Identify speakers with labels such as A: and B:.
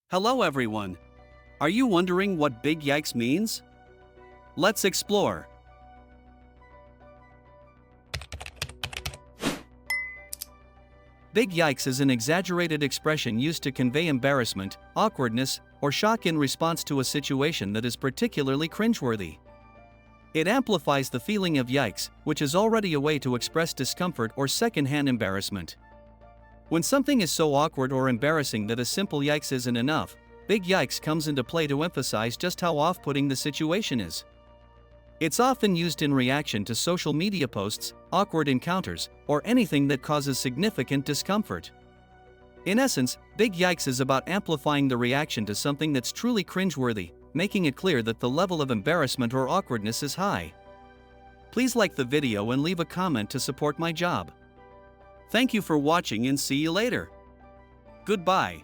A: Hello everyone. Are you wondering what Big Yikes means? Let's explore. Big Yikes is an exaggerated expression used to convey embarrassment, awkwardness, or shock in response to a situation that is particularly cringeworthy. It amplifies the feeling of yikes, which is already a way to express discomfort or secondhand embarrassment. When something is so awkward or embarrassing that a simple yikes isn't enough, Big Yikes comes into play to emphasize just how off-putting the situation is. It's often used in reaction to social media posts, awkward encounters, or anything that causes significant discomfort. In essence, Big Yikes is about amplifying the reaction to something that's truly cringeworthy, making it clear that the level of embarrassment or awkwardness is high. Please like the video and leave a comment to support my job. Thank you for watching and see you later. Goodbye.